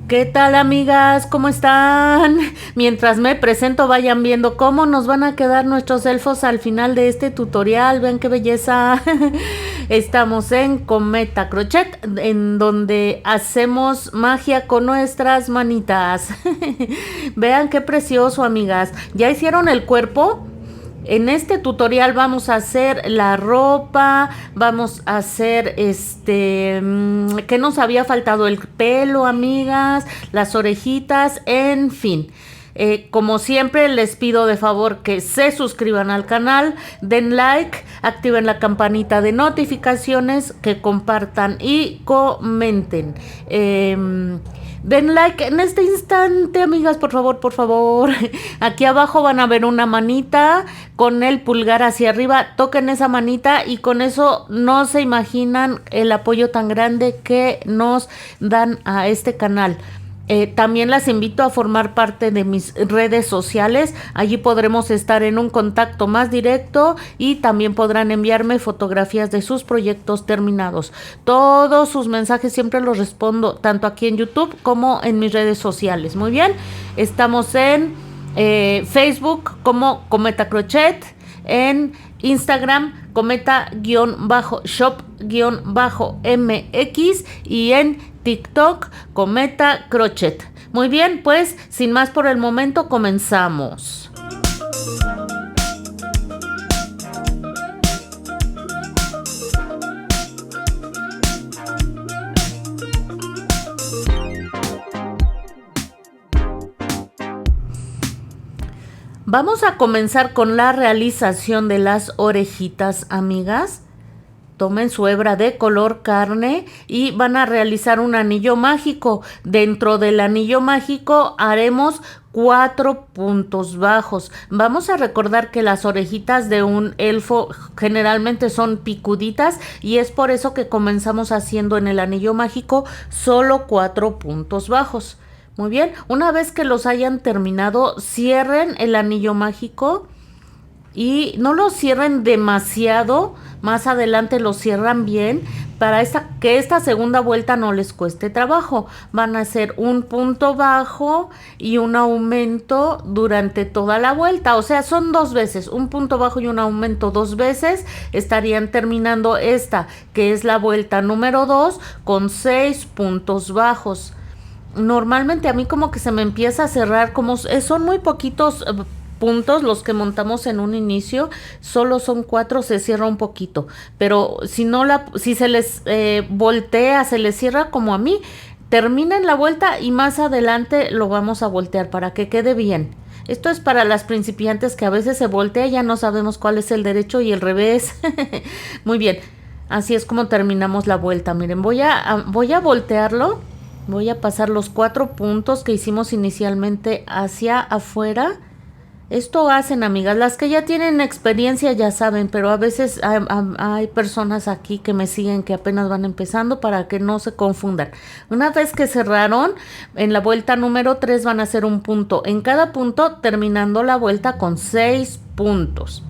¿Qué tal, amigas? ¿Cómo están? Mientras me presento, vayan viendo cómo nos van a quedar nuestros elfos al final de este tutorial. Vean qué belleza. Estamos en Cometa Crochet, en donde hacemos magia con nuestras manitas. Vean qué precioso, amigas. ¿Ya hicieron el cuerpo? En este tutorial vamos a hacer la ropa, vamos a hacer ¿qué nos había faltado? El pelo, amigas, las orejitas, en fin. Como siempre les pido de favor que se suscriban al canal, den like, activen la campanita de notificaciones, que compartan y comenten. Den like en este instante, amigas, por favor, por favor. Aquí abajo van a ver una manita con el pulgar hacia arriba. Toquen esa manita y con eso no se imaginan el apoyo tan grande que nos dan a este canal. También las invito a formar parte de mis redes sociales. Allí podremos estar en un contacto más directo y también podrán enviarme fotografías de sus proyectos terminados. Todos sus mensajes siempre los respondo, tanto aquí en YouTube como en mis redes sociales. Muy bien, estamos en Facebook como Cometa Crochet, en Instagram cometa-shop-mx y en TikTok Cometa Crochet. Muy bien, pues sin más por el momento comenzamos. Vamos a comenzar con la realización de las orejitas, amigas. Tomen su hebra de color carne y van a realizar un anillo mágico. Dentro del anillo mágico haremos 4 puntos bajos. Vamos a recordar que las orejitas de un elfo generalmente son picuditas y es por eso que comenzamos haciendo en el anillo mágico solo 4 puntos bajos. Muy bien, una vez que los hayan terminado, cierren el anillo mágico y no lo cierren demasiado. Más adelante lo cierran bien para que esta segunda vuelta no les cueste trabajo. Van a hacer un punto bajo y un aumento durante toda la vuelta. O sea, son 2 veces, un punto bajo y un aumento 2 veces. Estarían terminando esta, que es la vuelta número 2, con 6 puntos bajos. Normalmente a mí como que se me empieza a cerrar, como son muy poquitos puntos los que montamos en un inicio, solo son 4, se cierra un poquito, pero si se les voltea, se les cierra como a mí. Terminen la vuelta y más adelante lo vamos a voltear para que quede bien. Esto es para las principiantes que a veces se voltea y ya no sabemos cuál es el derecho y el revés. Muy bien, así es como terminamos la vuelta. Miren, voy a voltearlo. Voy a pasar los 4 puntos que hicimos inicialmente hacia afuera. Esto hacen, amigas, las que ya tienen experiencia ya saben, pero a veces hay personas aquí que me siguen que apenas van empezando, para que no se confundan. Una vez que cerraron, en la vuelta número 3 van a hacer un punto en cada punto, terminando la vuelta con 6 puntos.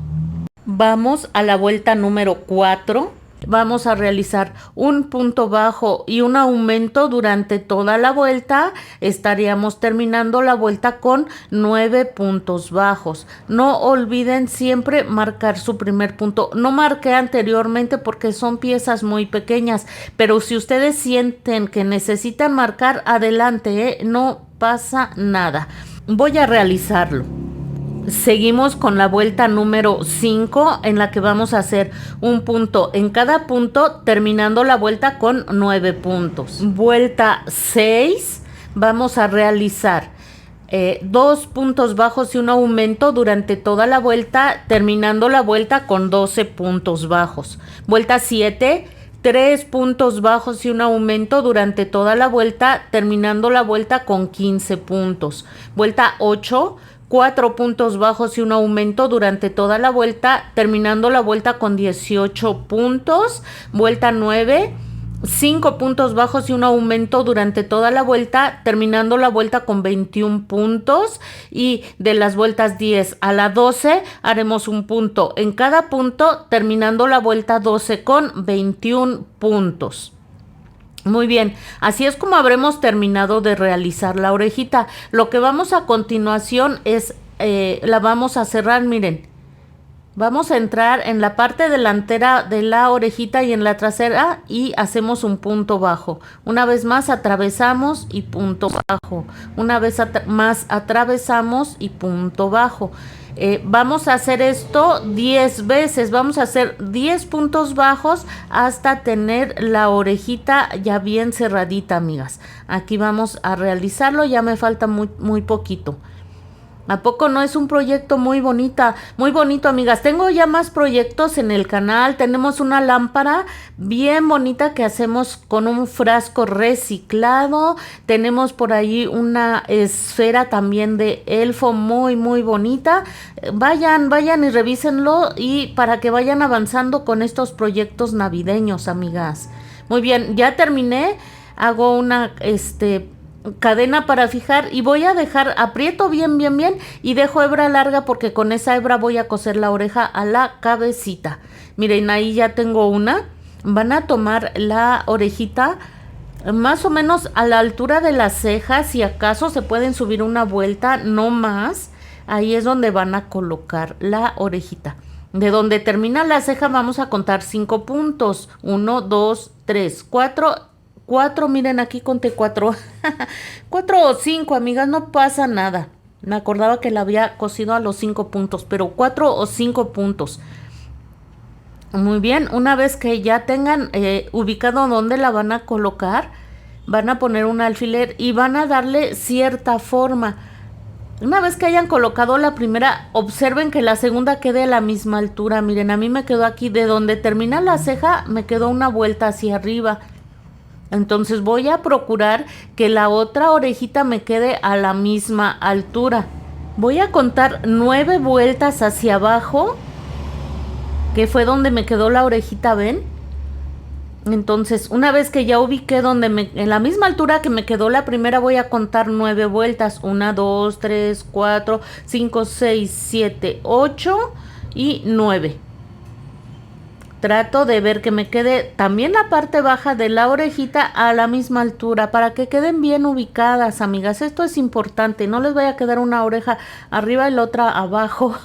Vamos a la vuelta número 4. Vamos a realizar un punto bajo y un aumento durante toda la vuelta. Estaríamos terminando la vuelta con 9 puntos bajos. No olviden siempre marcar su primer punto. No marqué anteriormente porque son piezas muy pequeñas, pero si ustedes sienten que necesitan marcar, adelante, no pasa nada. Voy a realizarlo. Seguimos con la vuelta número 5, en la que vamos a hacer un punto en cada punto, terminando la vuelta con 9 puntos. Vuelta 6, vamos a realizar 2 puntos bajos y un aumento durante toda la vuelta, terminando la vuelta con 12 puntos bajos. Vuelta 7, 3 puntos bajos y un aumento durante toda la vuelta, terminando la vuelta con 15 puntos. Vuelta 8, 4 puntos bajos y un aumento durante toda la vuelta, terminando la vuelta con 18 puntos. Vuelta 9, 5 puntos bajos y un aumento durante toda la vuelta, terminando la vuelta con 21 puntos. Y de las vueltas 10 a la 12 haremos un punto en cada punto, terminando la vuelta 12 con 21 puntos. Muy bien, así es como habremos terminado de realizar la orejita. Lo que vamos a continuación es, la vamos a cerrar, miren. Vamos a entrar en la parte delantera de la orejita y en la trasera y hacemos un punto bajo. Una vez más atravesamos y punto bajo. Una vez más atravesamos y punto bajo. Vamos a hacer esto 10 veces. Vamos a hacer 10 puntos bajos hasta tener la orejita ya bien cerradita, amigas. Aquí vamos a realizarlo. Ya me falta muy poquito. ¿A poco no es un proyecto muy bonito, amigas? Tengo ya más proyectos en el canal. Tenemos una lámpara bien bonita que hacemos con un frasco reciclado. Tenemos por ahí una esfera también de elfo muy bonita. Vayan y revísenlo y para que vayan avanzando con estos proyectos navideños, amigas. Muy bien, ya terminé. Hago una, cadena para fijar y voy a dejar, aprieto bien y dejo hebra larga porque con esa hebra voy a coser la oreja a la cabecita. Miren, ahí ya tengo una. Van a tomar la orejita más o menos a la altura de las cejas, si acaso se pueden subir una vuelta, no más. Ahí es donde van a colocar la orejita. De donde termina la ceja vamos a contar 5 puntos. 1, 2, 3, 4, miren, aquí conté 4. 4 o 5, amigas, no pasa nada. Me acordaba que la había cosido a los 5 puntos, pero 4 o 5 puntos. Muy bien, una vez que ya tengan ubicado dónde la van a colocar, van a poner un alfiler y van a darle cierta forma. Una vez que hayan colocado la primera, observen que la segunda quede a la misma altura. Miren, a mí me quedó aquí, de donde termina la ceja, me quedó una vuelta hacia arriba. Entonces voy a procurar que la otra orejita me quede a la misma altura. Voy a contar 9 vueltas hacia abajo, que fue donde me quedó la orejita, ¿ven? Entonces, una vez que ya ubiqué en la misma altura que me quedó la primera, voy a contar 9 vueltas. 1, 2, 3, 4, 5, 6, 7, 8 y 9. Trato de ver que me quede también la parte baja de la orejita a la misma altura para que queden bien ubicadas, amigas. Esto es importante, no les vaya a quedar una oreja arriba y la otra abajo.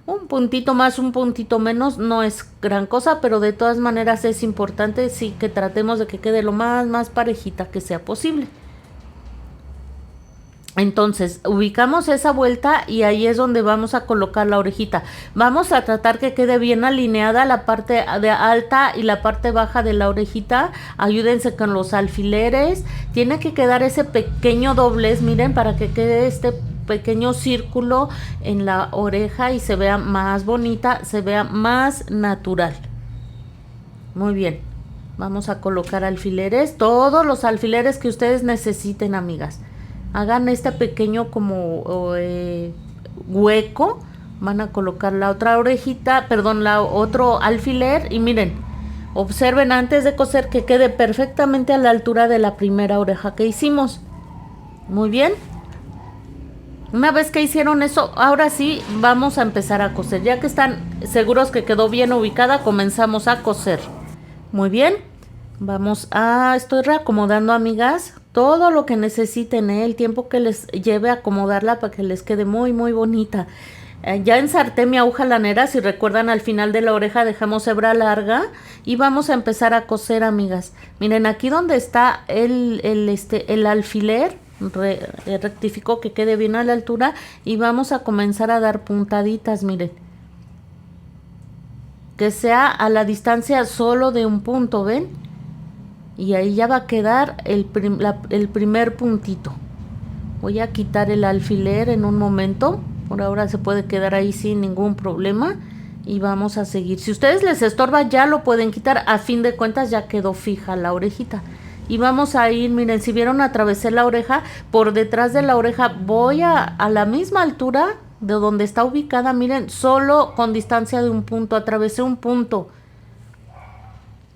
Un puntito más, un puntito menos, no es gran cosa, pero de todas maneras es importante sí que tratemos de que quede lo más parejita que sea posible. Entonces, ubicamos esa vuelta y ahí es donde vamos a colocar la orejita. Vamos a tratar que quede bien alineada la parte de alta y la parte baja de la orejita. Ayúdense con los alfileres. Tiene que quedar ese pequeño doblez, miren, para que quede este pequeño círculo en la oreja y se vea más bonita, se vea más natural. Muy bien. Vamos a colocar alfileres, todos los alfileres que ustedes necesiten, amigas. Hagan este pequeño como hueco. Van a colocar la otra orejita, perdón, la otro alfiler. Y miren, observen antes de coser que quede perfectamente a la altura de la primera oreja que hicimos. Muy bien. Una vez que hicieron eso, ahora sí vamos a empezar a coser. Ya que están seguros que quedó bien ubicada, comenzamos a coser. Muy bien. Estoy reacomodando, amigas, todo lo que necesiten, el tiempo que les lleve a acomodarla para que les quede muy bonita. Ya ensarté mi aguja lanera, si recuerdan, al final de la oreja dejamos hebra larga y vamos a empezar a coser, amigas. Miren, aquí donde está el alfiler, rectifico que quede bien a la altura y vamos a comenzar a dar puntaditas, miren. Que sea a la distancia solo de un punto, ¿ven? Y ahí ya va a quedar el primer puntito. Voy a quitar el alfiler en un momento. Por ahora se puede quedar ahí sin ningún problema. Y vamos a seguir. Si ustedes les estorba, ya lo pueden quitar. A fin de cuentas ya quedó fija la orejita. Y vamos a ir, miren, si vieron, atravesé la oreja. Por detrás de la oreja voy a la misma altura de donde está ubicada. Miren, solo con distancia de un punto. Atravesé un punto.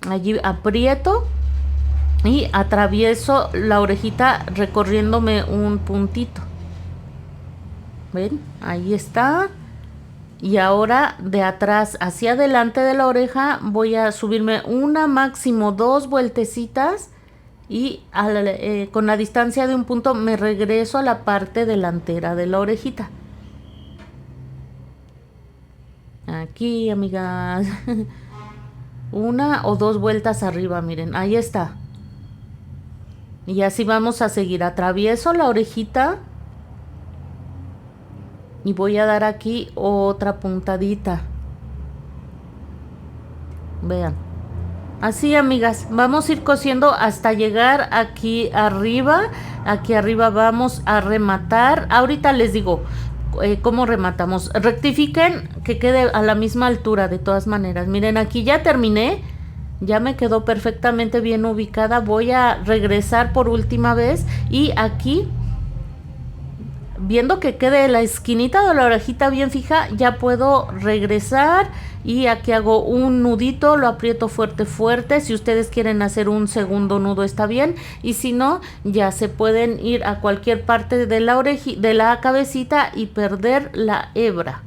Allí aprieto. Y atravieso la orejita recorriéndome un puntito. ¿Ven? Ahí está. Y ahora de atrás hacia adelante de la oreja voy a subirme una, máximo 2 vueltecitas y con la distancia de un punto me regreso a la parte delantera de la orejita. Aquí, amigas. Una o 2 vueltas arriba, miren, ahí está. Y así vamos a seguir. Atravieso la orejita y voy a dar aquí otra puntadita. Vean. Así, amigas, vamos a ir cosiendo hasta llegar aquí arriba. Aquí arriba vamos a rematar. Ahorita les digo cómo rematamos. Rectifiquen que quede a la misma altura de todas maneras. Miren, aquí ya terminé. Ya me quedó perfectamente bien ubicada. Voy a regresar por última vez y aquí, viendo que quede la esquinita de la orejita bien fija, ya puedo regresar y aquí hago un nudito, lo aprieto fuerte fuerte. Si ustedes quieren hacer un segundo nudo está bien, y si no, ya se pueden ir a cualquier parte de la cabecita y perder la hebra.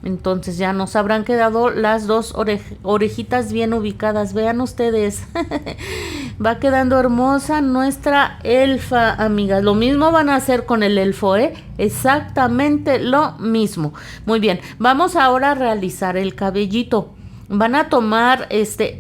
Entonces ya nos habrán quedado las dos orejitas bien ubicadas. Vean ustedes. Va quedando hermosa nuestra elfa, amigas. Lo mismo van a hacer con el elfo, exactamente lo mismo. Muy bien, vamos ahora a realizar el cabellito. Van a tomar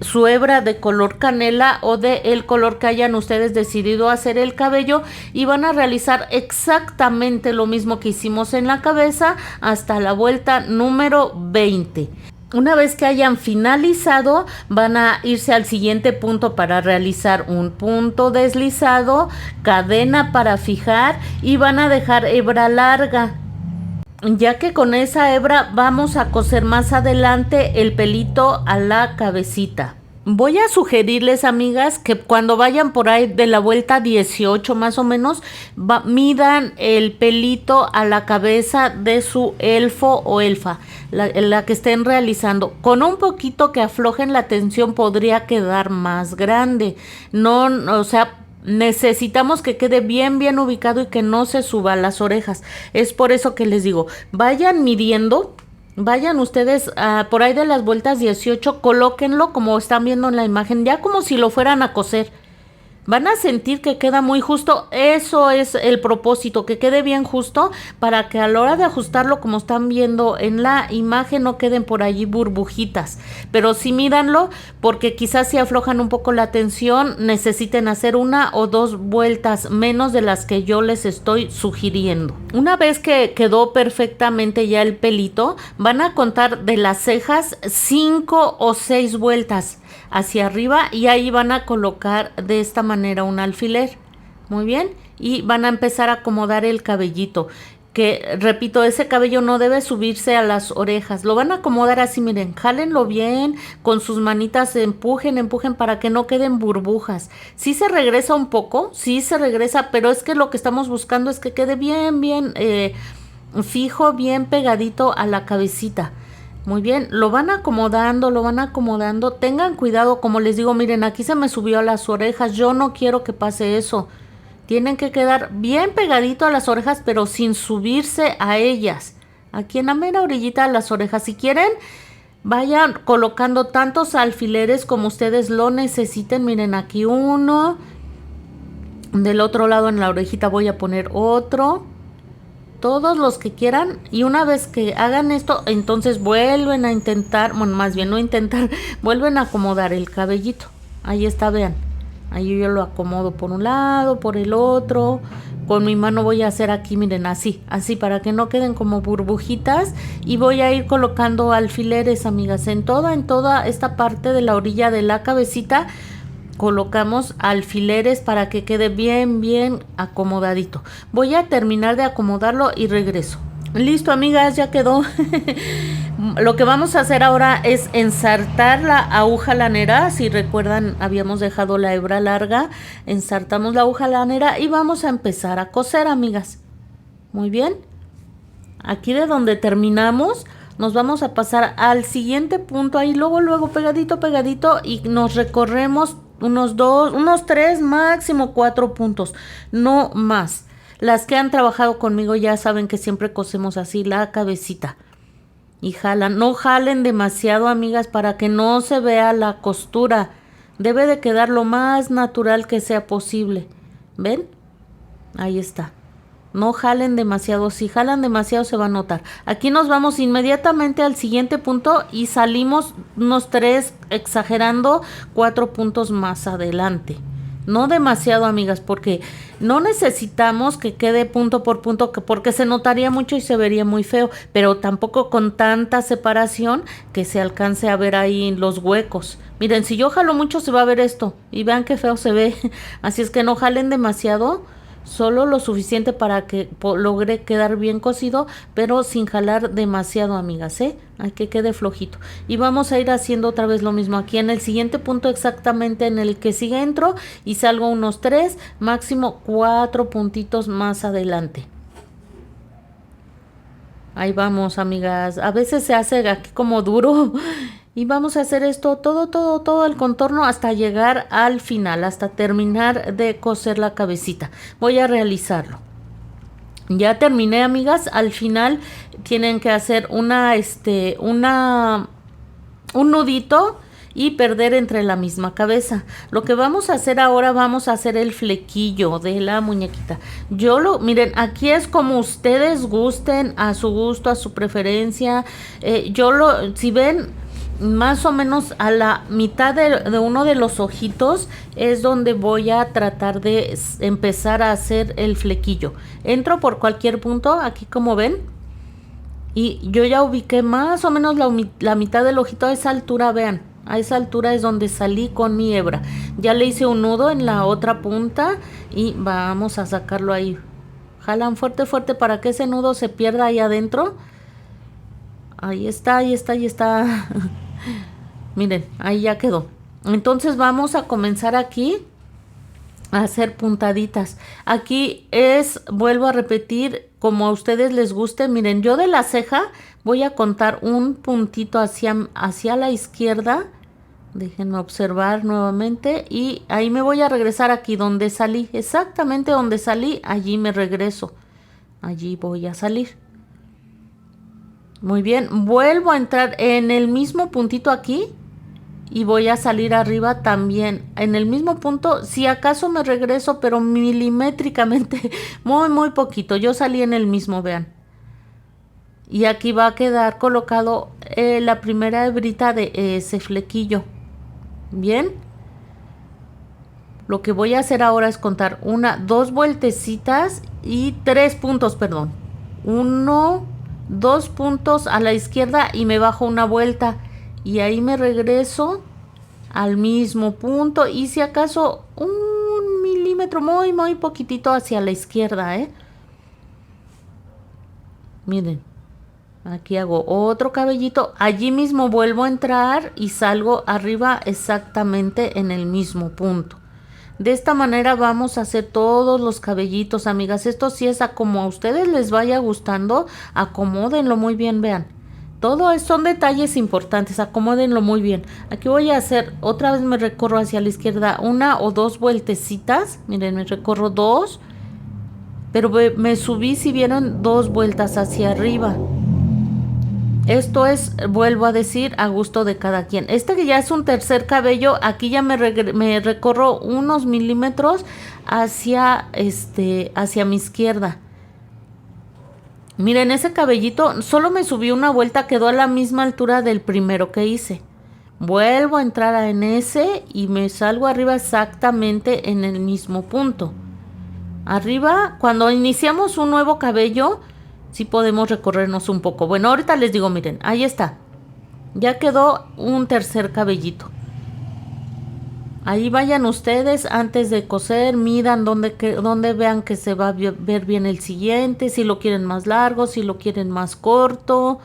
su hebra de color canela o de el color que hayan ustedes decidido hacer el cabello, y van a realizar exactamente lo mismo que hicimos en la cabeza hasta la vuelta número 20. Una vez que hayan finalizado, van a irse al siguiente punto para realizar un punto deslizado, cadena para fijar y van a dejar hebra larga, ya que con esa hebra vamos a coser más adelante el pelito a la cabecita. Voy a sugerirles, amigas, que cuando vayan por ahí de la vuelta 18 más o menos, midan el pelito a la cabeza de su elfo o elfa, la que estén realizando. Con un poquito que aflojen la tensión podría quedar más grande. No, o sea, necesitamos que quede bien ubicado y que no se suba a las orejas. Es por eso que les digo, vayan midiendo, vayan ustedes por ahí de las vueltas 18, colóquenlo como están viendo en la imagen, ya como si lo fueran a coser. Van a sentir que queda muy justo. Eso es el propósito, que quede bien justo, para que a la hora de ajustarlo, como están viendo en la imagen, no queden por allí burbujitas. Pero sí mídanlo, porque quizás si aflojan un poco la tensión, necesiten hacer 1 o 2 vueltas menos de las que yo les estoy sugiriendo. Una vez que quedó perfectamente ya el pelito, van a contar de las cejas 5 o 6 vueltas hacia arriba, y ahí van a colocar de esta manera un alfiler. Muy bien, y van a empezar a acomodar el cabellito, que repito, ese cabello no debe subirse a las orejas. Lo van a acomodar así, miren, jálenlo bien con sus manitas, empujen para que no queden burbujas. Sí se regresa un poco, sí se regresa, pero es que lo que estamos buscando es que quede bien fijo, bien pegadito a la cabecita. Muy bien, lo van acomodando, tengan cuidado, como les digo, miren, aquí se me subió a las orejas, yo no quiero que pase eso. Tienen que quedar bien pegadito a las orejas, pero sin subirse a ellas. Aquí en la mera orillita de las orejas. Si quieren, vayan colocando tantos alfileres como ustedes lo necesiten. Miren, aquí uno, del otro lado en la orejita voy a poner otro. Todos los que quieran, y una vez que hagan esto, entonces vuelven a intentar, bueno, más bien no intentar, vuelven a acomodar el cabellito. Ahí está, vean, ahí yo lo acomodo por un lado, por el otro, con mi mano voy a hacer aquí, miren, así, para que no queden como burbujitas, y voy a ir colocando alfileres, amigas, en toda esta parte de la orilla de la cabecita. Colocamos alfileres para que quede bien acomodadito. Voy a terminar de acomodarlo y regreso. Listo, amigas, ya quedó. Lo que vamos a hacer ahora es ensartar la aguja lanera. Si recuerdan, habíamos dejado la hebra larga. Ensartamos la aguja lanera y vamos a empezar a coser, amigas. Muy bien. Aquí de donde terminamos, nos vamos a pasar al siguiente punto. Ahí luego pegadito, y nos recorremos unos 3, máximo 4 puntos, no más. Las que han trabajado conmigo ya saben que siempre cosemos así la cabecita. y jalan. No jalen demasiado, amigas, para que no se vea la costura. Debe de quedar lo más natural que sea posible. ¿Ven? Ahí está. No jalen demasiado. Si jalan demasiado se va a notar. Aquí nos vamos inmediatamente al siguiente punto y salimos unos 3, exagerando, 4 puntos más adelante. No demasiado, amigas, porque no necesitamos que quede punto por punto, porque se notaría mucho y se vería muy feo, pero tampoco con tanta separación que se alcance a ver ahí los huecos. Miren, si yo jalo mucho se va a ver esto y vean qué feo se ve. Así es que no jalen demasiado, solo lo suficiente para que logre quedar bien cosido, pero sin jalar demasiado, amigas, ¿eh? Hay que quede flojito. Y vamos a ir haciendo otra vez lo mismo aquí en el siguiente punto, exactamente en el que sigue entro y salgo unos 3, máximo 4 puntitos más adelante. Ahí vamos, amigas. A veces se hace aquí como duro. Y vamos a hacer esto todo el contorno hasta llegar al final, hasta terminar de coser la cabecita. Voy a realizarlo. Ya terminé, amigas. Al final tienen que hacer un nudito y perder entre la misma cabeza. Lo que vamos a hacer ahora, vamos a hacer el flequillo de la muñequita. Miren, aquí es como ustedes gusten, a su gusto, a su preferencia. Si ven, más o menos a la mitad de uno de los ojitos es donde voy a tratar de empezar a hacer el flequillo. Entro por cualquier punto, aquí como ven, y yo ya ubiqué más o menos la mitad del ojito a esa altura, vean. A esa altura es donde salí con mi hebra. Ya le hice un nudo en la otra punta y vamos a sacarlo ahí. Jalan fuerte, fuerte para que ese nudo se pierda ahí adentro. Ahí está. Miren, ahí ya quedó. Entonces vamos a comenzar aquí a hacer puntaditas. Aquí vuelvo a repetir, como a ustedes les guste. Miren, yo de la ceja voy a contar un puntito hacia la izquierda. Déjenme observar nuevamente. Y ahí me voy a regresar aquí donde salí. Exactamente donde salí, allí me regreso. Allí voy a salir. Muy bien, vuelvo a entrar en el mismo puntito aquí y voy a salir arriba también en el mismo punto. Si acaso me regreso, pero milimétricamente, muy poquito. Yo salí en el mismo, vean. Y aquí va a quedar colocado la primera hebrita de ese flequillo. Bien. Lo que voy a hacer ahora es contar 2 vueltecitas y 3 puntos, perdón. 2 puntos a la izquierda y me bajo una vuelta y ahí me regreso al mismo punto y si acaso 1 milímetro, muy poquitito hacia la izquierda, miren, aquí hago otro cabellito, allí mismo vuelvo a entrar y salgo arriba exactamente en el mismo punto. De esta manera vamos a hacer todos los cabellitos, amigas. Esto sí es a como a ustedes les vaya gustando. Acomódenlo muy bien, vean. Son detalles importantes, acomódenlo muy bien. Aquí voy a hacer, otra vez me recorro hacia la izquierda 1 o 2 vueltecitas. Miren, me recorro 2. Pero me subí, si vieron, 2 vueltas hacia arriba. Esto es, vuelvo a decir, a gusto de cada quien. Este que ya es un tercer cabello, aquí ya me recorro unos milímetros hacia mi izquierda. Miren, ese cabellito solo me subí una vuelta, quedó a la misma altura del primero que hice. Vuelvo a entrar en ese y me salgo arriba exactamente en el mismo punto. Arriba, cuando iniciamos un nuevo cabello, sí podemos recorrernos un poco. Bueno, ahorita les digo, miren, ahí está. Ya quedó un tercer cabellito. Ahí vayan ustedes antes de coser, midan donde vean que se va a ver bien el siguiente, si lo quieren más largo, si lo quieren más corto.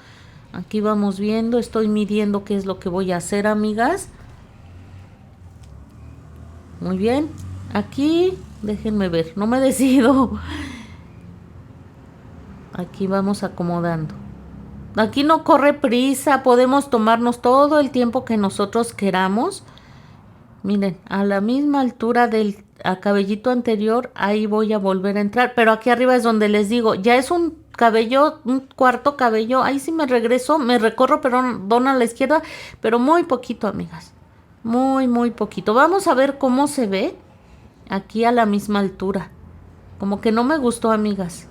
Aquí vamos viendo, estoy midiendo qué es lo que voy a hacer, amigas. Muy bien, aquí, déjenme ver, no me decido. Aquí vamos acomodando. Aquí no corre prisa, podemos tomarnos todo el tiempo que nosotros queramos. Miren, a la misma altura del cabellito anterior, ahí voy a volver a entrar. Pero aquí arriba es donde les digo, ya es un cabello, un cuarto cabello. Ahí sí me regreso, me recorro, perdón, a la izquierda, pero muy poquito, amigas. Muy poquito. Vamos a ver cómo se ve aquí a la misma altura. Como que no me gustó, amigas.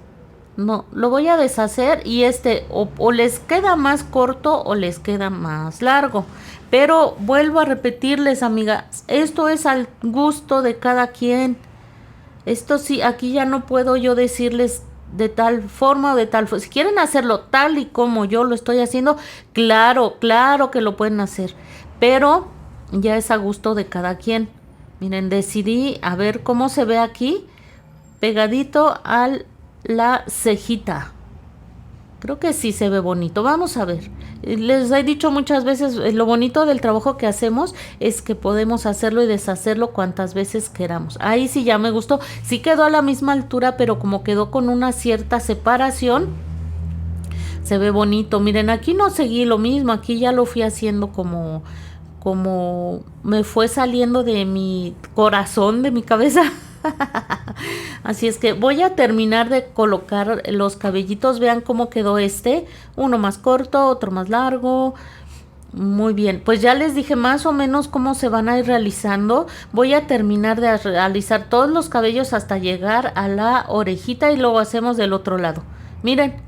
No, lo voy a deshacer y o les queda más corto o les queda más largo. Pero vuelvo a repetirles, amigas, esto es al gusto de cada quien. Esto sí, aquí ya no puedo yo decirles de tal forma o de tal forma. Si quieren hacerlo tal y como yo lo estoy haciendo, claro que lo pueden hacer. Pero ya es a gusto de cada quien. Miren, decidí a ver cómo se ve aquí, pegadito a la cejita. Creo que sí se ve bonito. Vamos a ver. Les he dicho muchas veces, lo bonito del trabajo que hacemos es que podemos hacerlo y deshacerlo cuantas veces queramos. Ahí sí ya me gustó. Sí quedó a la misma altura, pero como quedó con una cierta separación, se ve bonito. Miren, aquí no seguí lo mismo. Aquí ya lo fui haciendo como me fue saliendo de mi corazón, de mi cabeza. Así es que voy a terminar de colocar los cabellitos. Vean cómo quedó uno más corto, otro más largo. Muy bien, pues ya les dije más o menos cómo se van a ir realizando. Voy a terminar de realizar todos los cabellos hasta llegar a la orejita y luego hacemos del otro lado. Miren,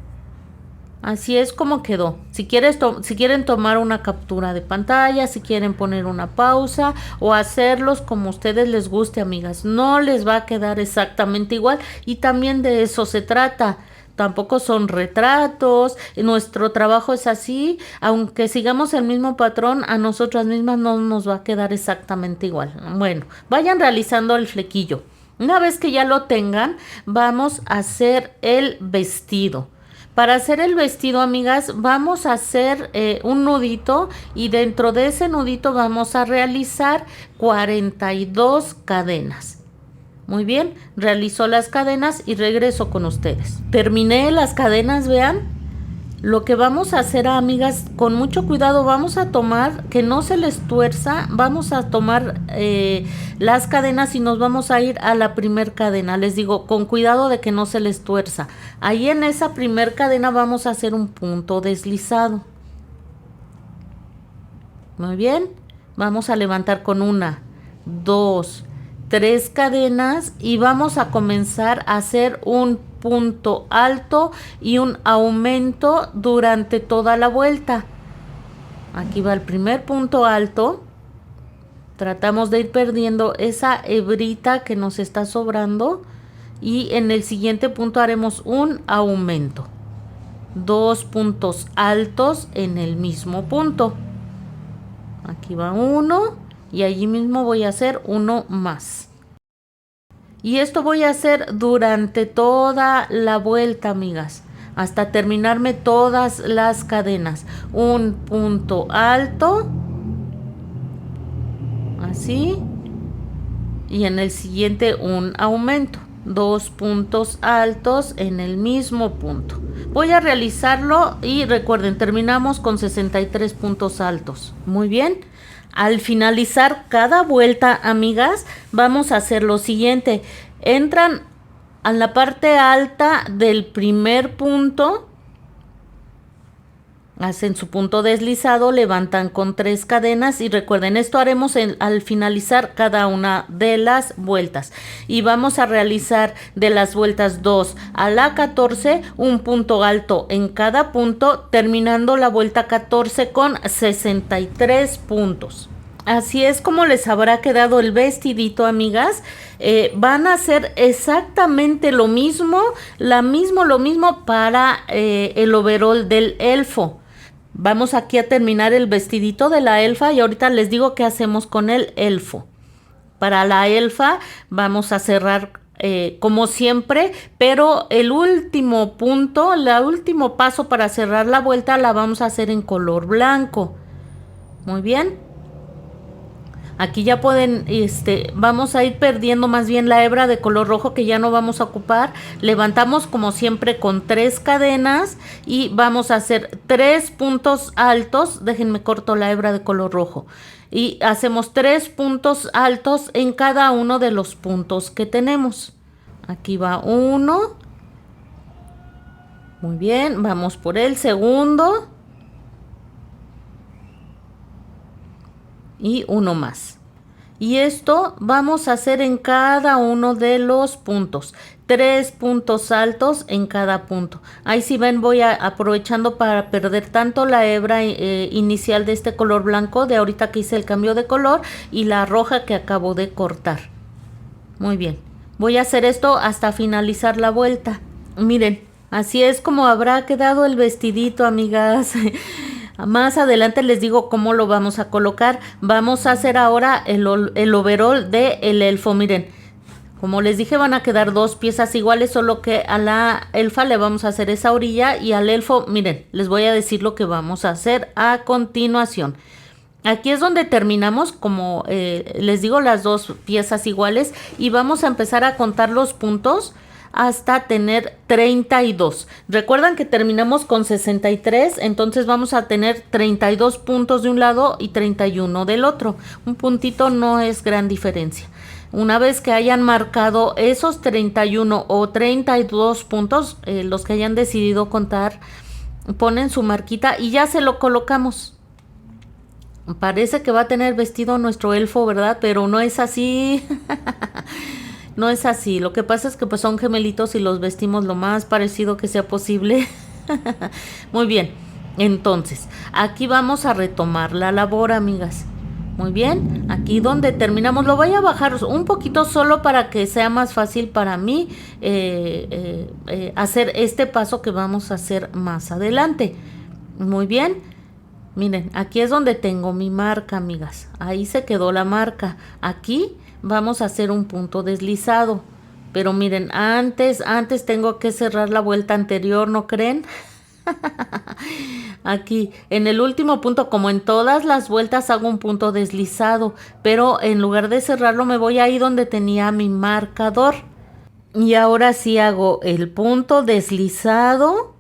así es como quedó. Si quieren tomar una captura de pantalla, si quieren poner una pausa o hacerlos como a ustedes les guste, amigas. No les va a quedar exactamente igual y también de eso se trata. Tampoco son retratos. Nuestro trabajo es así. Aunque sigamos el mismo patrón, a nosotras mismas no nos va a quedar exactamente igual. Bueno, vayan realizando el flequillo. Una vez que ya lo tengan, vamos a hacer el vestido. Para hacer el vestido, amigas, vamos a hacer un nudito y dentro de ese nudito vamos a realizar 42 cadenas. Muy bien, realizo las cadenas y regreso con ustedes. Terminé las cadenas, vean. Lo que vamos a hacer, amigas, con mucho cuidado, vamos a tomar, que no se les tuerza, vamos a tomar las cadenas y nos vamos a ir a la primer cadena. Les digo, con cuidado de que no se les tuerza. Ahí en esa primer cadena vamos a hacer un punto deslizado. Muy bien, vamos a levantar con 1, 2, 3 cadenas y vamos a comenzar a hacer un punto alto y un aumento durante toda la vuelta. Aquí va el primer punto alto. Tratamos de ir perdiendo esa hebrita que nos está sobrando y en el siguiente punto haremos un aumento. 2 puntos altos en el mismo punto. Aquí va uno y allí mismo voy a hacer uno más. Y esto voy a hacer durante toda la vuelta, amigas, hasta terminarme todas las cadenas. Un punto alto, así, y en el siguiente un aumento. 2 puntos altos en el mismo punto. Voy a realizarlo y recuerden, terminamos con 63 puntos altos. Muy bien. Al finalizar cada vuelta, amigas, vamos a hacer lo siguiente. Entran a la parte alta del primer punto, hacen su punto deslizado, levantan con 3 cadenas y recuerden, esto haremos al finalizar cada una de las vueltas. Y vamos a realizar de las vueltas 2 a la 14 un punto alto en cada punto, terminando la vuelta 14 con 63 puntos. Así es como les habrá quedado el vestidito, amigas. Van a hacer exactamente lo mismo para el overol del elfo. Vamos aquí a terminar el vestidito de la elfa y ahorita les digo qué hacemos con el elfo. Para la elfa vamos a cerrar como siempre, pero el último punto, el último paso para cerrar la vuelta la vamos a hacer en color blanco. Muy bien. Aquí ya pueden, vamos a ir perdiendo más bien la hebra de color rojo que ya no vamos a ocupar. Levantamos como siempre con 3 cadenas y vamos a hacer 3 puntos altos. Déjenme corto la hebra de color rojo. Y hacemos 3 puntos altos en cada uno de los puntos que tenemos. Aquí va 1, Muy bien, vamos por el segundo. Y uno más. Y esto vamos a hacer en cada uno de los puntos. 3 puntos altos en cada punto. Ahí si ven voy aprovechando para perder tanto la hebra inicial de este color blanco de ahorita que hice el cambio de color y la roja que acabo de cortar. Muy bien. Voy a hacer esto hasta finalizar la vuelta. Miren, así es como habrá quedado el vestidito, amigas. Más adelante les digo cómo lo vamos a colocar. Vamos a hacer ahora el overol de el elfo. Miren, como les dije van a quedar dos piezas iguales, solo que a la elfa le vamos a hacer esa orilla y al elfo, miren, les voy a decir lo que vamos a hacer a continuación. Aquí es donde terminamos, como les digo, las dos piezas iguales y vamos a empezar a contar los puntos hasta tener 32. Recuerdan que terminamos con 63, entonces vamos a tener 32 puntos de un lado y 31 del otro. Un puntito no es gran diferencia. Una vez que hayan marcado esos 31 o 32 puntos, los que hayan decidido contar, ponen su marquita y ya se lo colocamos. Parece que va a tener vestido nuestro elfo, ¿verdad? Pero no es así. No es así, lo que pasa es que pues son gemelitos y los vestimos lo más parecido que sea posible. Muy bien, entonces, aquí vamos a retomar la labor, amigas. Muy bien, aquí donde terminamos, lo voy a bajar un poquito solo para que sea más fácil para mí hacer este paso que vamos a hacer más adelante. Muy bien, miren, aquí es donde tengo mi marca, amigas. Ahí se quedó la marca. Aquí vamos a hacer un punto deslizado, pero miren, antes tengo que cerrar la vuelta anterior, ¿no creen? Aquí en el último punto, como en todas las vueltas, hago un punto deslizado, pero en lugar de cerrarlo me voy ahí donde tenía mi marcador y ahora sí hago el punto deslizado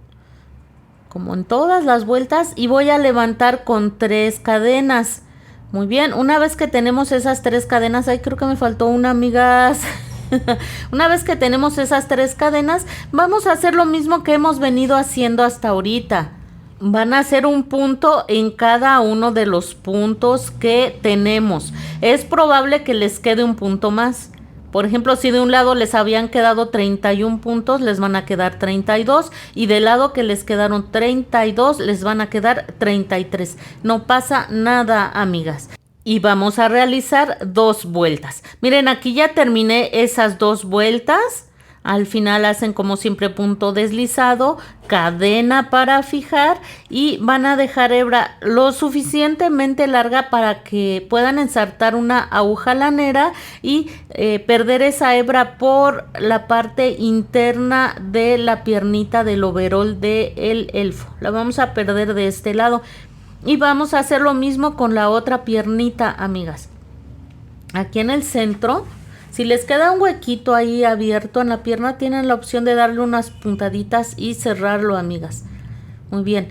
como en todas las vueltas y voy a levantar con 3 cadenas. Muy bien, una vez que tenemos esas 3 cadenas, ahí creo que me faltó una, amigas. Una vez que tenemos esas 3 cadenas, vamos a hacer lo mismo que hemos venido haciendo hasta ahorita. Van a hacer un punto en cada uno de los puntos que tenemos. Es probable que les quede un punto más. Por ejemplo, si de un lado les habían quedado 31 puntos, les van a quedar 32. Y del lado que les quedaron 32, les van a quedar 33. No pasa nada, amigas. Y vamos a realizar 2 vueltas. Miren, aquí ya terminé esas 2 vueltas. Al final hacen como siempre punto deslizado, cadena para fijar y van a dejar hebra lo suficientemente larga para que puedan ensartar una aguja lanera y perder esa hebra por la parte interna de la piernita del overol del elfo. La vamos a perder de este lado y vamos a hacer lo mismo con la otra piernita, amigas. Aquí en el centro, si les queda un huequito ahí abierto en la pierna, tienen la opción de darle unas puntaditas y cerrarlo, amigas. Muy bien.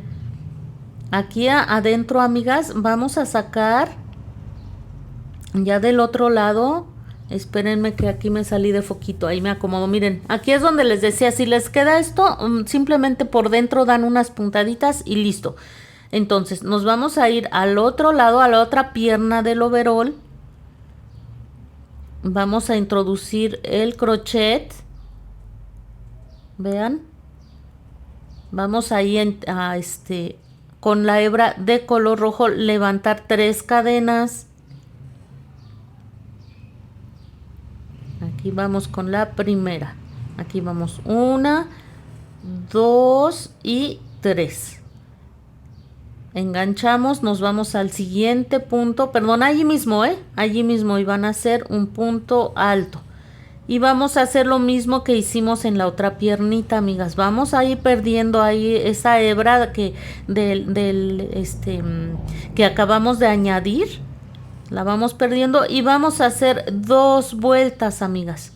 Aquí adentro, amigas, vamos a sacar ya del otro lado. Espérenme que aquí me salí de foquito, ahí me acomodo. Miren, aquí es donde les decía, si les queda esto, simplemente por dentro dan unas puntaditas y listo. Entonces, nos vamos a ir al otro lado, a la otra pierna del overol. Vamos a introducir el crochet. Vean. Vamos ahí con la hebra de color rojo levantar 3 cadenas. Aquí vamos con la primera. Aquí vamos 1, 2 y 3. Enganchamos, nos vamos al siguiente punto, perdón, allí mismo, allí mismo, y van a hacer un punto alto. Y vamos a hacer lo mismo que hicimos en la otra piernita, amigas. Vamos a ir perdiendo ahí esa hebra que que acabamos de añadir. La vamos perdiendo y vamos a hacer 2 vueltas, amigas.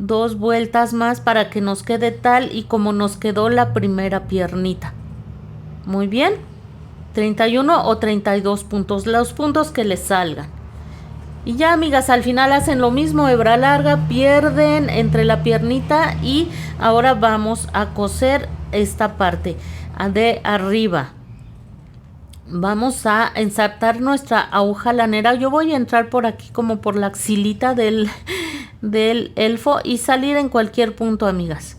2 vueltas más para que nos quede tal y como nos quedó la primera piernita. Muy bien, 31 o 32 puntos, los puntos que les salgan. Y ya, amigas, al final hacen lo mismo, hebra larga, pierden entre la piernita y ahora vamos a coser esta parte de arriba. Vamos a ensartar nuestra aguja lanera. Yo voy a entrar por aquí como por la axilita del elfo y salir en cualquier punto, amigas.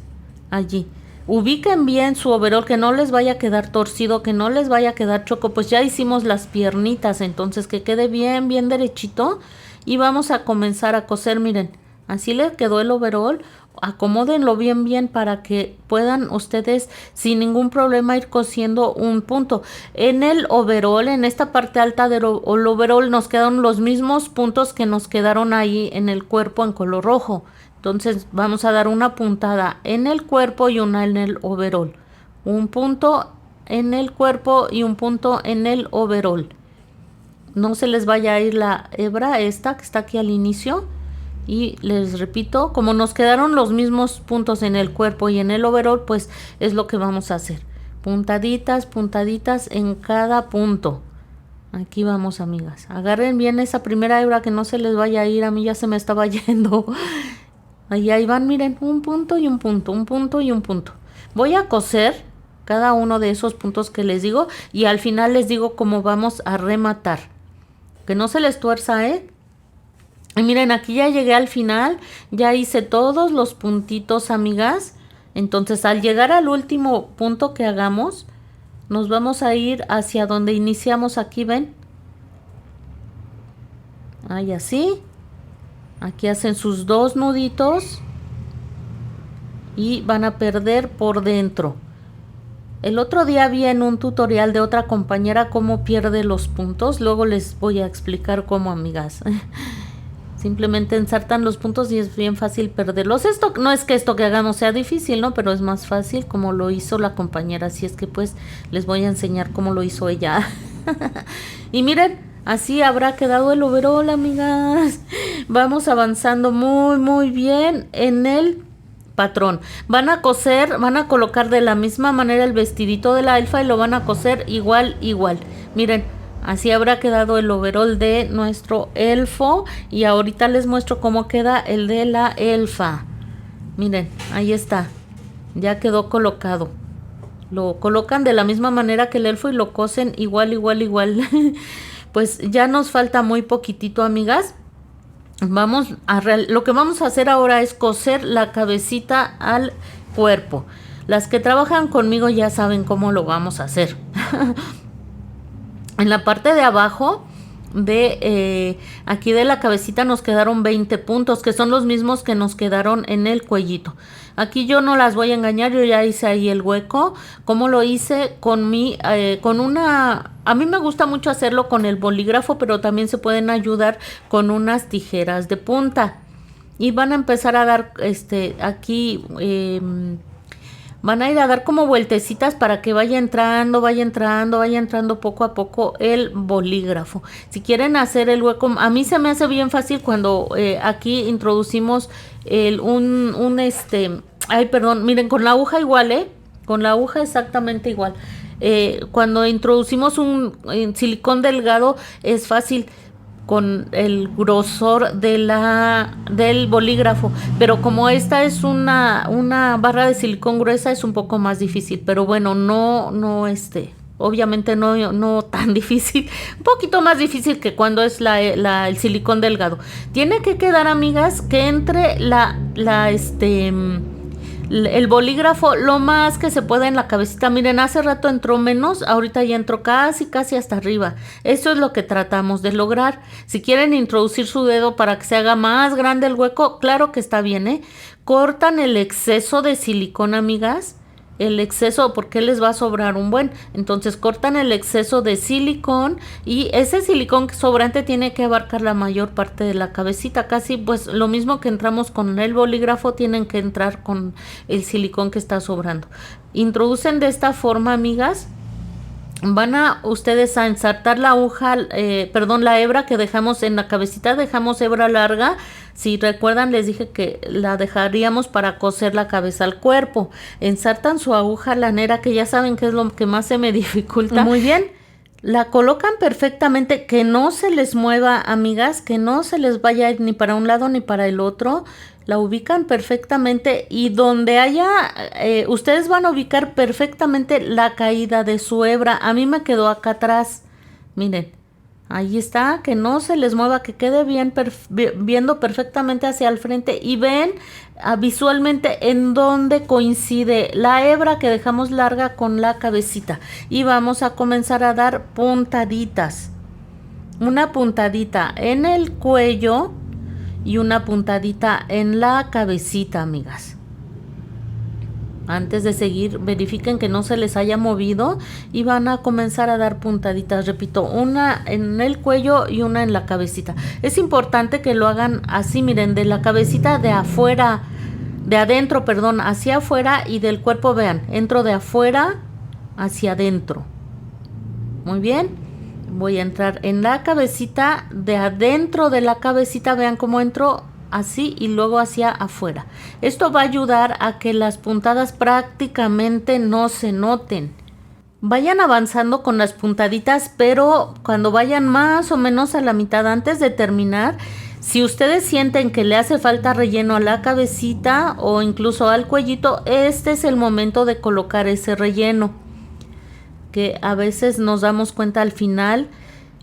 Allí. Ubiquen bien su overol, que no les vaya a quedar torcido, que no les vaya a quedar choco. Pues ya hicimos las piernitas, entonces que quede bien, bien derechito. Y vamos a comenzar a coser, miren. Así le quedó el overol. Acomódenlo bien, bien para que puedan ustedes sin ningún problema ir cosiendo un punto. En el overol, en esta parte alta del overol, nos quedaron los mismos puntos que nos quedaron ahí en el cuerpo en color rojo. Entonces vamos a dar una puntada en el cuerpo y una en el overol. Un punto en el cuerpo y un punto en el overol. No se les vaya a ir la hebra esta que está aquí al inicio. Y les repito, como nos quedaron los mismos puntos en el cuerpo y en el overol, pues es lo que vamos a hacer. Puntaditas, puntaditas en cada punto. Aquí vamos, amigas. Agarren bien esa primera hebra que no se les vaya a ir. A mí ya se me estaba yendo. Ahí van, miren, un punto y un punto, un punto y un punto. Voy a coser cada uno de esos puntos que les digo y al final les digo cómo vamos a rematar. Que no se les tuerza, ¿eh? Y miren, aquí ya llegué al final, ya hice todos los puntitos, amigas. Entonces, al llegar al último punto que hagamos, nos vamos a ir hacia donde iniciamos aquí, ¿ven? Ahí así. Aquí hacen sus dos nuditos y van a perder por dentro. El otro día vi en un tutorial de otra compañera cómo pierde los puntos. Luego les voy a explicar cómo, amigas. Simplemente ensartan los puntos y es bien fácil perderlos. Esto no es que esto que hagamos sea difícil, ¿no? Pero es más fácil como lo hizo la compañera. Así es que pues les voy a enseñar cómo lo hizo ella. Y miren, así habrá quedado el overol, amigas. Vamos avanzando muy, muy bien en el patrón. Van a coser, van a colocar de la misma manera el vestidito de la elfa y lo van a coser igual, igual. Miren, así habrá quedado el overol de nuestro elfo. Y ahorita les muestro cómo queda el de la elfa. Miren, ahí está. Ya quedó colocado. Lo colocan de la misma manera que el elfo y lo cosen igual, igual, igual. Pues ya nos falta muy poquitito, amigas. Lo que vamos a hacer ahora es coser la cabecita al cuerpo. Las que trabajan conmigo ya saben cómo lo vamos a hacer. En la parte de abajo de aquí de la cabecita nos quedaron 20 puntos, que son los mismos que nos quedaron en el cuellito. Aquí yo no las voy a engañar, yo ya hice ahí el hueco. Como lo hice con a mí me gusta mucho hacerlo con el bolígrafo, pero también se pueden ayudar con unas tijeras de punta. Y van a empezar a dar aquí van a ir a dar como vueltecitas para que vaya entrando poco a poco el bolígrafo. Si quieren hacer el hueco, a mí se me hace bien fácil cuando aquí introducimos miren, con la aguja igual, con la aguja exactamente igual. Cuando introducimos un silicón delgado es fácil con el grosor del bolígrafo, pero como esta es una barra de silicón gruesa es un poco más difícil, pero bueno, obviamente no tan difícil, un poquito más difícil que cuando es el silicón delgado. Tiene que quedar, amigas, que entre el bolígrafo lo más que se pueda en la cabecita. Miren, hace rato entró menos, ahorita ya entró casi hasta arriba. Eso es lo que tratamos de lograr. Si quieren introducir su dedo para que se haga más grande el hueco, claro que está bien, Cortan el exceso de silicón, amigas. El exceso, porque les va a sobrar un buen. Entonces cortan el exceso de silicón y ese silicón sobrante tiene que abarcar la mayor parte de la cabecita. Casi pues lo mismo que entramos con el bolígrafo, tienen que entrar con el silicón que está sobrando. Introducen de esta forma, amigas. Van a ustedes a ensartar la aguja, la hebra que dejamos en la cabecita. Dejamos hebra larga. Si recuerdan, les dije que la dejaríamos para coser la cabeza al cuerpo. Ensartan su aguja lanera, que ya saben que es lo que más se me dificulta. Muy bien. La colocan perfectamente, que no se les mueva, amigas, que no se les vaya ni para un lado ni para el otro. La ubican perfectamente y donde haya, ustedes van a ubicar perfectamente la caída de su hebra. A mí me quedó acá atrás. Miren, ahí está, que no se les mueva, que quede bien viendo perfectamente hacia el frente y ven visualmente en dónde coincide la hebra que dejamos larga con la cabecita. Y vamos a comenzar a dar puntaditas. Una puntadita en el cuello y una puntadita en la cabecita, amigas. Antes de seguir, verifiquen que no se les haya movido y van a comenzar a dar puntaditas. Repito, una en el cuello y una en la cabecita. Es importante que lo hagan así, miren, de la cabecita de afuera, de adentro, perdón, hacia afuera, y del cuerpo, vean, entro de afuera hacia adentro. Muy bien. Voy a entrar en la cabecita, de adentro de la cabecita, vean cómo entro así y luego hacia afuera. Esto va a ayudar a que las puntadas prácticamente no se noten. Vayan avanzando con las puntaditas, pero cuando vayan más o menos a la mitad antes de terminar, si ustedes sienten que le hace falta relleno a la cabecita o incluso al cuellito, este es el momento de colocar ese relleno, que a veces nos damos cuenta al final.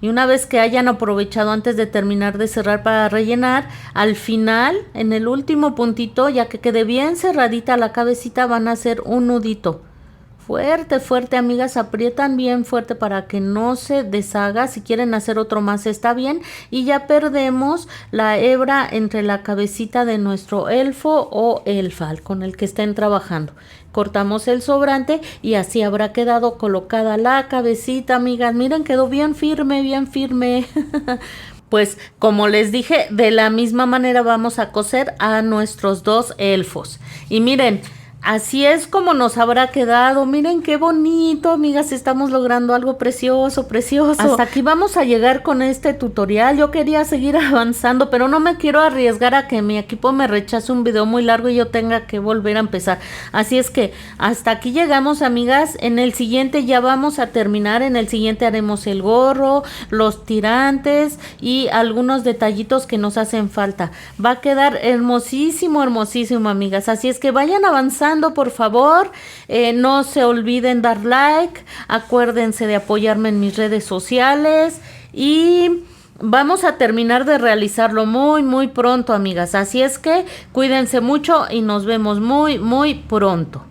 Y una vez que hayan aprovechado antes de terminar de cerrar para rellenar, al final, en el último puntito, ya que quede bien cerradita la cabecita, van a hacer un nudito. Fuerte, fuerte, amigas, aprietan bien fuerte para que no se deshaga. Si quieren hacer otro más está bien. Y ya perdemos la hebra entre la cabecita de nuestro elfo o elfa con el que estén trabajando. Cortamos el sobrante y así habrá quedado colocada la cabecita, amigas. Miren, quedó bien firme, bien firme. Pues como les dije, de la misma manera vamos a coser a nuestros dos elfos. Y miren, así es como nos habrá quedado. Miren qué bonito, amigas, estamos logrando algo precioso, precioso. Hasta aquí vamos a llegar con este tutorial. Yo quería seguir avanzando, pero no me quiero arriesgar a que mi equipo me rechace un video muy largo y yo tenga que volver a empezar. Así es que hasta aquí llegamos, amigas. En el siguiente ya vamos a terminar. En el siguiente haremos el gorro, los tirantes y algunos detallitos que nos hacen falta. Va a quedar hermosísimo, hermosísimo, amigas. Así es que vayan avanzando, por favor. No se olviden dar like, acuérdense de apoyarme en mis redes sociales y vamos a terminar de realizarlo muy muy pronto, amigas. Así es que cuídense mucho y nos vemos muy muy pronto.